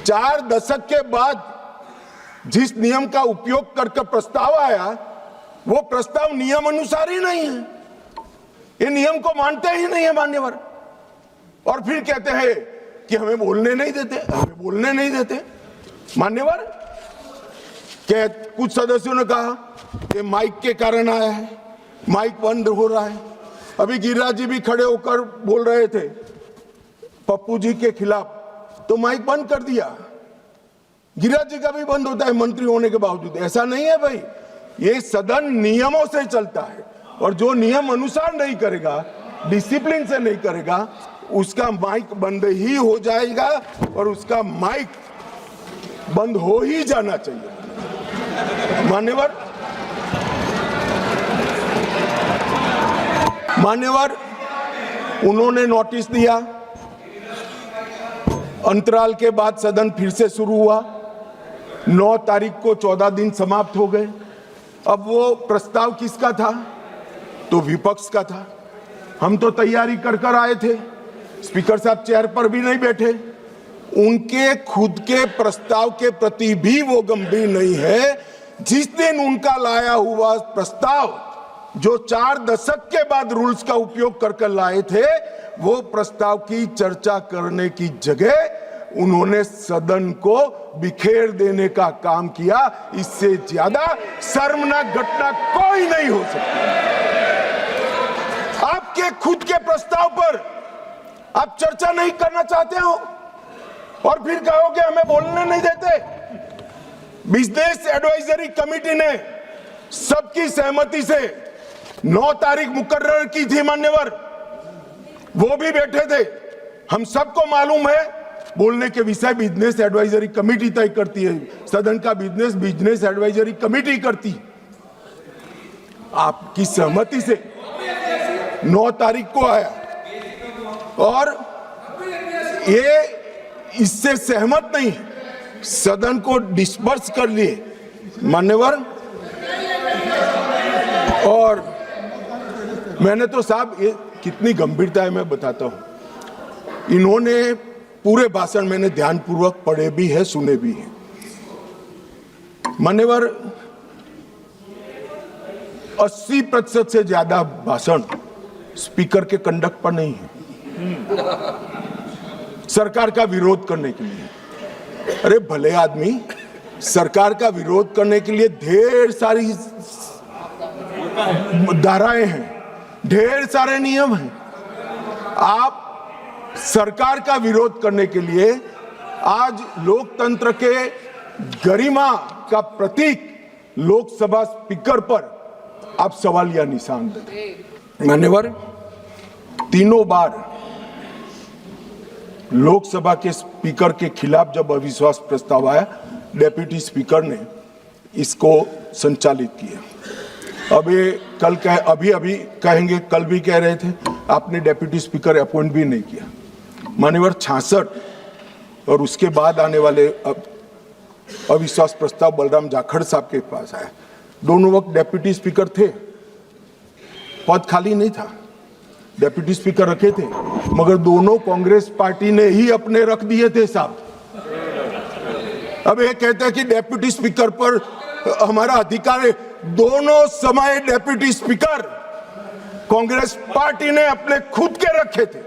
4 दशक के बाद जिस नियम का उपयोग करके प्रस्ताव आया, वो प्रस्ताव नियम अनुसार ही नहीं है। ये नियम को मानते ही नहीं है मान्यवर, और फिर कहते हैं कि हमें बोलने नहीं देते। मान्यवर, कुछ सदस्यों ने कहा कि माइक के कारण आया है, माइक बंद हो रहा है। अभी गिरिराज जी भी खड़े होकर बोल रहे थे पप्पू जी के खिलाफ, तो माइक बंद कर दिया। गिरिराज जी का भी बंद होता है मंत्री होने के बावजूद। ऐसा नहीं है भाई, ये सदन नियमों से चलता है, और जो नियम अनुसार नहीं करेगा, डिसिप्लिन से नहीं करेगा, उसका माइक बंद ही हो जाएगा, और उसका माइक बंद हो ही जाना चाहिए। मान्यवर, उन्होंने नोटिस दिया, अंतराल के बाद सदन फिर से शुरू हुआ। 9 तारीख को 14 दिन समाप्त हो गए। अब वो प्रस्ताव किसका था? तो विपक्ष का था। हम तो तैयारी कर आए थे, स्पीकर साहब चेयर पर भी नहीं बैठे। उनके खुद के प्रस्ताव के प्रति भी वो गंभीर नहीं है। जिस दिन उनका लाया हुआ प्रस्ताव, जो 4 दशक के बाद रूल्स का उपयोग कर लाए थे, वो प्रस्ताव की चर्चा करने की जगह उन्होंने सदन को बिखेर देने का काम किया। इससे ज्यादा शर्मनाक घटना कोई नहीं हो सकती। आपके खुद के प्रस्ताव पर आप चर्चा नहीं करना चाहते हो, और फिर कहोगे हमें बोलने नहीं देते। बिजनेस एडवाइजरी कमेटी ने सबकी सहमति से 9 तारीख मुकर्रर की थी मान्यवर, वो भी बैठे थे। हम सबको मालूम है, बोलने के विषय बिजनेस एडवाइजरी कमेटी तय करती है, सदन का बिजनेस एडवाइजरी कमेटी करती। आपकी सहमति से 9 तारीख को आया, और ये इससे सहमत नहीं, सदन को डिस्पर्स कर लिए मान्यवर। और मैंने तो साहब, ये कितनी गंभीरता है मैं बताता हूं। इन्होंने पूरे भाषण मैंने ध्यानपूर्वक पढ़े भी है, सुने भी है मान्यवर। 80% से ज्यादा भाषण स्पीकर के कंडक्ट पर नहीं है, सरकार का विरोध करने के लिए। अरे भले आदमी, सरकार का विरोध करने के लिए ढेर सारी धाराएं हैं, ढेर सारे नियम हैं। आप सरकार का विरोध करने के लिए आज लोकतंत्र के गरिमा का प्रतीक लोकसभा स्पीकर पर आप सवालिया निशान देते। मान्यवर, तीनों बार लोकसभा के स्पीकर के खिलाफ जब अविश्वास प्रस्ताव आया, डेप्यूटी स्पीकर ने इसको संचालित किया। अब ये कल अभी कहेंगे, कल भी कह रहे थे आपने डेप्यूटी स्पीकर अपॉइंट भी नहीं किया। मान्यवर, 66 और उसके बाद आने वाले अविश्वास प्रस्ताव बलराम जाखड़ साहब के पास आया। दोनों वक्त डेप्यूटी स्पीकर थे, पद खाली नहीं था, डेप्यूटी स्पीकर रखे थे, मगर दोनों कांग्रेस पार्टी ने ही अपने रख दिए थे साहब। अब ये कहते हैं कि डेप्यूटी स्पीकर पर हमारा अधिकार है। दोनों समय डेप्यूटी स्पीकर कांग्रेस पार्टी ने अपने खुद के रखे थे।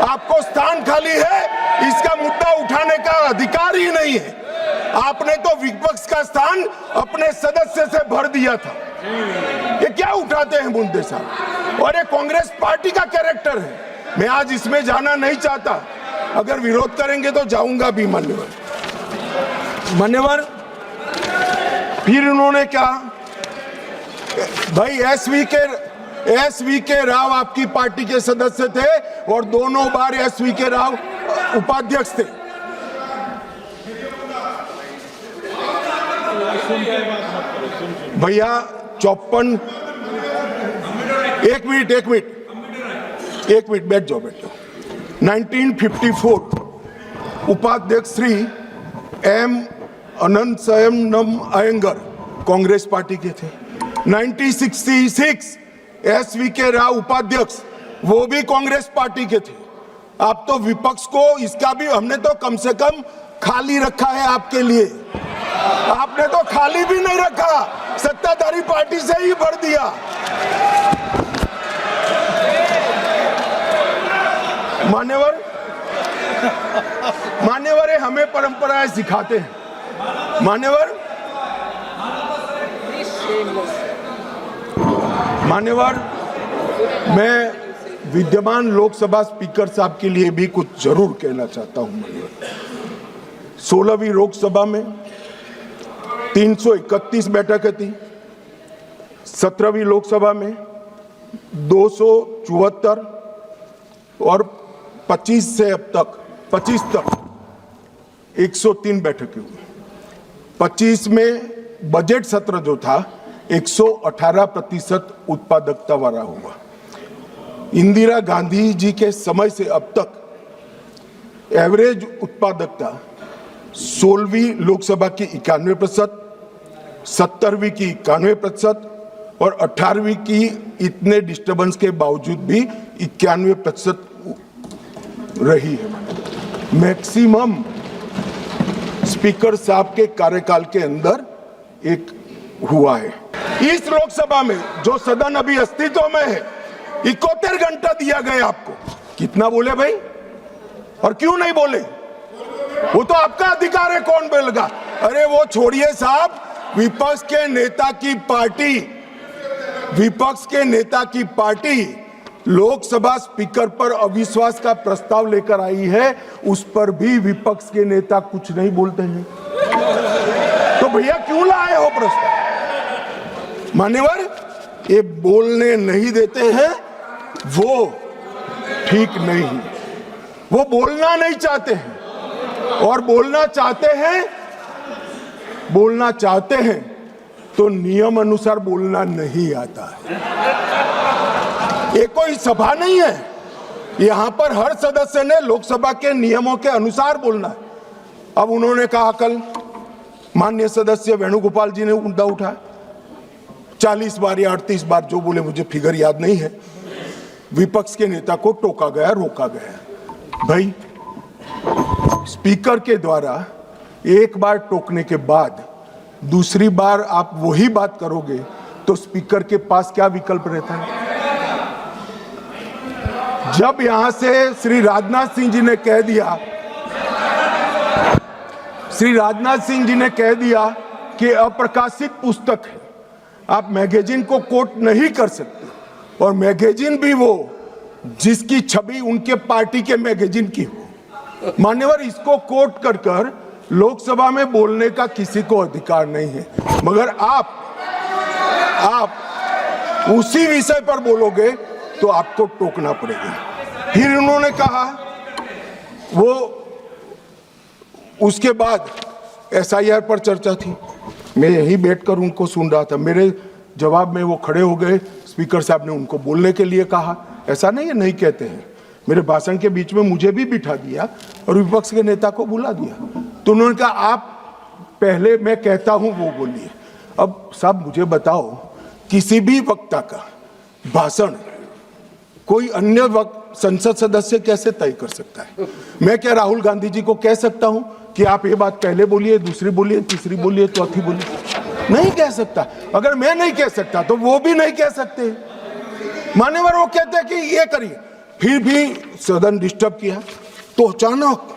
आपको स्थान खाली है, इसका मुद्दा उठाने का अधिकार ही नहीं है। आपने तो विपक्ष का स्थान अपने सदस्य से भर दिया था। ये क्या उठाते हैं मुद्दे साहब, और ये कांग्रेस पार्टी का कैरेक्टर है। मैं आज इसमें जाना नहीं चाहता, अगर विरोध करेंगे तो जाऊंगा भी मान्यवर। फिर उन्होंने कहा, भाई एसवी के राव आपकी पार्टी के सदस्य थे, और दोनों बार एसवी के राव उपाध्यक्ष थे। भैया 54, एक मिनट बैठ जाओ। 1954 उपाध्यक्ष श्री एम अनंतशयनम अयंगर कांग्रेस पार्टी के थे। 1966 एसवी के राव उपाध्यक्ष, वो भी कांग्रेस पार्टी के थे। आप तो विपक्ष को इसका भी, हमने तो कम से कम खाली रखा है आपके लिए। आपने तो खाली भी नहीं रखा, सत्ताधारी पार्टी से ही भर दिया। मान्यवर हमें परंपराएं सिखाते हैं। मान्यवर मैं विद्यमान लोकसभा स्पीकर साहब के लिए भी कुछ जरूर कहना चाहता हूं। 16वीं लोकसभा में 331 बैठकें थी, 17वीं लोकसभा में 274 और 25 तक 103 बैठकें हुई। 25 में बजट सत्र जो था 118% उत्पादकता वाला हुआ। इंदिरा गांधी जी के समय से अब तक एवरेज उत्पादकता 16वीं लोकसभा की 91%, 17वीं की 91% और 18वीं की इतने डिस्टर्बेंस के बावजूद भी 91% रही है। मैक्सिमम स्पीकर साहब के कार्यकाल के अंदर एक हुआ है। इस लोकसभा में जो सदन अभी अस्तित्व में है 71 घंटा दिया गया आपको। कितना बोले भाई, और क्यों नहीं बोले? वो तो आपका अधिकार है, कौन बोलेगा? अरे वो छोड़िए साहब, विपक्ष के नेता की पार्टी लोकसभा स्पीकर पर अविश्वास का प्रस्ताव लेकर आई है, उस पर भी विपक्ष के नेता कुछ नहीं बोलते हैं। तो भैया क्यों लाए हो प्रस्ताव? मान्यवर, ये बोलने नहीं देते हैं, वो ठीक नहीं। वो बोलना नहीं चाहते हैं, और बोलना चाहते हैं तो नियम अनुसार बोलना नहीं आता है। ये कोई सभा नहीं है, यहां पर हर सदस्य ने लोकसभा के नियमों के अनुसार बोलना है। अब उन्होंने कहा, कल माननीय सदस्य वेणुगोपाल जी ने मुद्दा उठाया, 40 बार या 38 बार जो बोले, मुझे फिगर याद नहीं है, विपक्ष के नेता को टोका गया, रोका गया। भाई, स्पीकर के द्वारा एक बार टोकने के बाद दूसरी बार आप वही बात करोगे तो स्पीकर के पास क्या विकल्प रहता है? जब यहां से श्री राजनाथ सिंह जी ने कह दिया कि अप्रकाशित पुस्तक है, आप मैगजीन को कोट नहीं कर सकते, और मैगजीन भी वो जिसकी छवि उनके पार्टी के मैगजीन की हो। मान्यवर, इसको कोट कर लोकसभा में बोलने का किसी को अधिकार नहीं है, मगर आप उसी विषय पर बोलोगे तो आपको टोकना पड़ेगा। फिर उन्होंने कहा, वो उसके बाद SIR पर चर्चा थी, मैं यहीं बैठकर उनको सुन रहा था। मेरे जवाब में वो खड़े हो गए, स्पीकर साहब ने उनको बोलने के लिए कहा। ऐसा नहीं है, नहीं कहते हैं। मेरे भाषण के बीच में मुझे भी बिठा दिया और विपक्ष के नेता को बुला दिया। तो उन्होंने कहा, आप पहले मैं कहता हूं वो बोलिए। अब साहब मुझे बताओ, किसी भी वक्ता का भाषण कोई अन्य संसद सदस्य कैसे तय कर सकता है? मैं क्या राहुल गांधी जी को कह सकता हूं कि आप ये बात पहले बोलिए, दूसरी बोलिए, तीसरी बोलिए, चौथी बोलिए? नहीं कह सकता। अगर मैं नहीं कह सकता तो वो भी नहीं कह सकते। मान्यवर, वो कहते हैं कि ये करिए, फिर भी सदन डिस्टर्ब किया। तो अचानक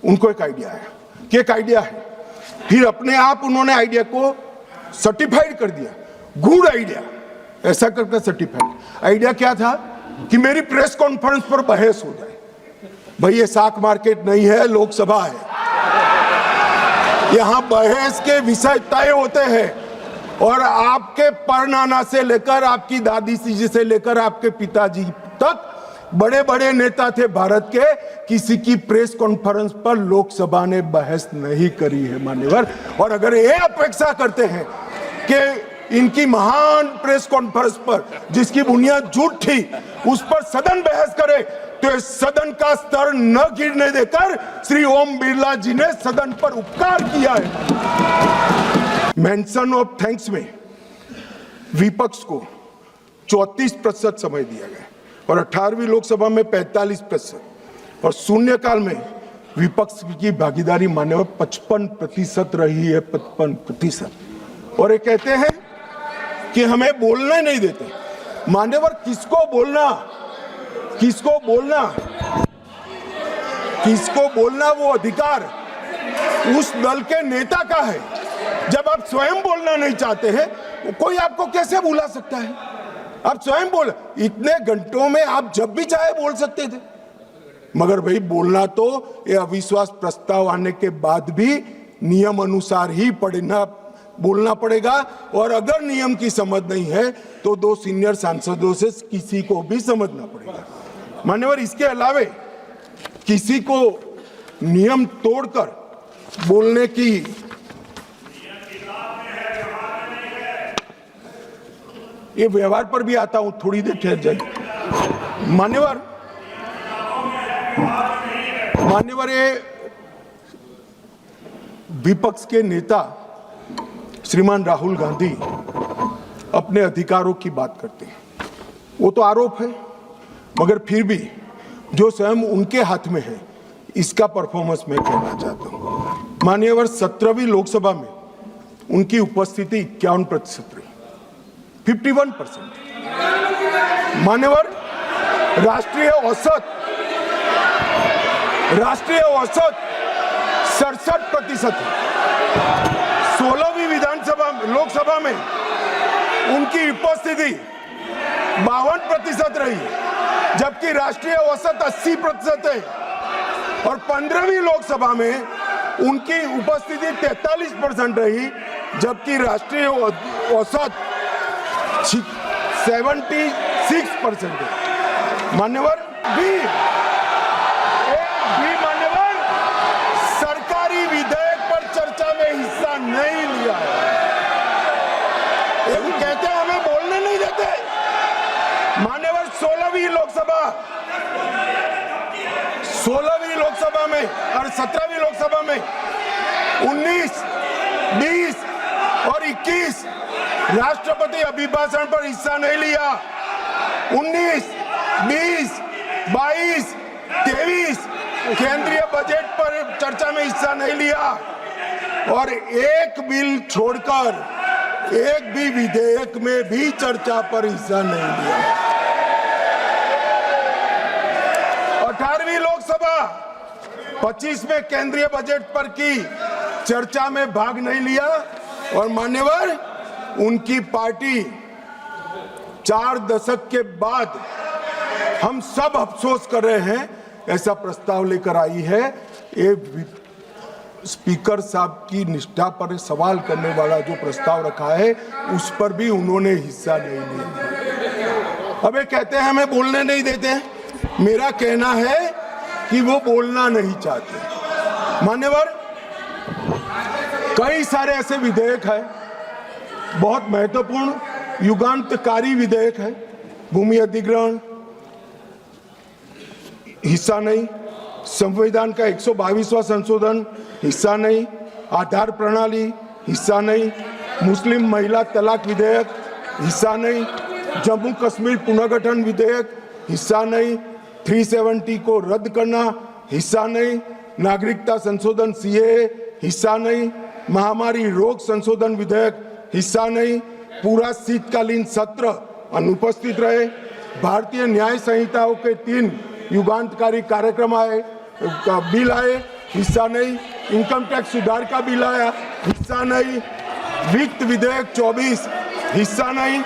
उनको एक आइडिया आया कि एक आइडिया है। फिर अपने आप उन्होंने आइडिया को सर्टिफाइड कर दिया, गुड आइडिया, ऐसा करके सर्टिफाइड। आइडिया क्या था कि मेरी प्रेस कॉन्फ्रेंस पर बहस हो जाए। भाई, ये साख मार्केट नहीं है, लोकसभा है। यहां बहस के विषय तय होते हैं, और आपके परनाना से लेकर आपकी दादी जी से लेकर आपके पिताजी तक बड़े बड़े नेता थे भारत के, किसी की प्रेस कॉन्फ्रेंस पर लोकसभा ने बहस नहीं करी है मान्यवर। और अगर ये अपेक्षा करते हैं कि इनकी महान प्रेस कॉन्फ्रेंस पर जिसकी बुनियाद झूठ थी, उस पर सदन बहस करे, तो इस सदन का स्तर न गिरने देकर श्री ओम बिरला जी ने सदन पर उपकार किया है। मेंशन ऑफ थैंक्स में विपक्ष को 34% समय दिया गया, और 18वीं लोकसभा में 45%, और शून्यकाल में विपक्ष की भागीदारी मान्यवर 55% रही है, 55%। और ये कहते हैं कि हमें बोलने नहीं देते। मान्यवर किसको बोलना, किसको बोलना, किसको बोलना वो अधिकार उस दल के नेता का है। जब आप स्वयं बोलना नहीं चाहते हैं, कोई आपको कैसे बुला सकता है? आप स्वयं बोल, इतने घंटों में आप जब भी चाहे बोल सकते थे, मगर भाई बोलना तो ये अविश्वास प्रस्ताव आने के बाद भी नियम अनुसार ही बोलना पड़ेगा। और अगर नियम की समझ नहीं है तो 2 सीनियर सांसदों से किसी को भी समझना पड़ेगा। मान्यवर, इसके अलावे किसी को नियम तोड़कर बोलने की ये व्यवहार पर भी आता हूं, थोड़ी देर ठहर जाइए। मान्यवर, ये विपक्ष के नेता श्रीमान राहुल गांधी अपने अधिकारों की बात करते हैं, वो तो आरोप है, मगर फिर भी जो स्वयं उनके हाथ में है इसका परफॉर्मेंस मैं कहना चाहता हूं। मान्यवर, 17वीं लोकसभा में उनकी उपस्थिति 51% रही, 51%। मान्यवर, राष्ट्रीय औसत 67% है। 16वीं लोकसभा में उनकी उपस्थिति 52% रही, जबकि राष्ट्रीय औसत 80% है। और 15वीं लोकसभा में उनकी उपस्थिति 43% रही, जबकि राष्ट्रीय औसत 76% है। मान्यवर, मान्यवर, सरकारी विधेयक पर चर्चा में हिस्सा नहीं लिया है। वो कहते हैं हमें बोलने नहीं देते। मान्यवर, 16वीं लोकसभा में और 17वीं लोकसभा में 19, 20 और 21 राष्ट्रपति अभिभाषण पर हिस्सा नहीं लिया। 19, 20, 22, 23 केंद्रीय बजट पर चर्चा में हिस्सा नहीं लिया। और एक बिल छोड़कर एक भी विधेयक में भी चर्चा पर हिस्सा नहीं लिया। 18वीं लोकसभा 25 में केंद्रीय बजट पर की चर्चा में भाग नहीं लिया। और मान्यवर, उनकी पार्टी 4 दशक के बाद हम सब अफसोस कर रहे हैं ऐसा प्रस्ताव लेकर आई है। ये स्पीकर साहब की निष्ठा पर सवाल करने वाला जो प्रस्ताव रखा है उस पर भी उन्होंने हिस्सा नहीं लिया। अब ये कहते हैं हमें बोलने नहीं देते। मेरा कहना है कि वो बोलना नहीं चाहते। मान्यवर, कई सारे ऐसे विधेयक है, बहुत महत्वपूर्ण युगांतकारी विधेयक है। भूमि अधिग्रहण हिस्सा नहीं, संविधान का 122वां संशोधन हिस्सा नहीं, आधार प्रणाली हिस्सा नहीं, मुस्लिम महिला तलाक विधेयक हिस्सा नहीं, जम्मू कश्मीर पुनर्गठन विधेयक हिस्सा नहीं, 370 को रद्द करना हिस्सा नहीं, नागरिकता संशोधन सीएए हिस्सा नहीं, महामारी रोग संशोधन विधेयक हिस्सा नहीं, पूरा शीतकालीन सत्र अनुपस्थित रहे, भारतीय न्याय संहिताओं के 3 युगांतकारी कार्यक्रम आए, बिल आए, हिस्सा नहीं, इनकम टैक्स सुधार का बिल आया, हिस्सा नहीं, वित्त विधेयक 24 हिस्सा नहीं,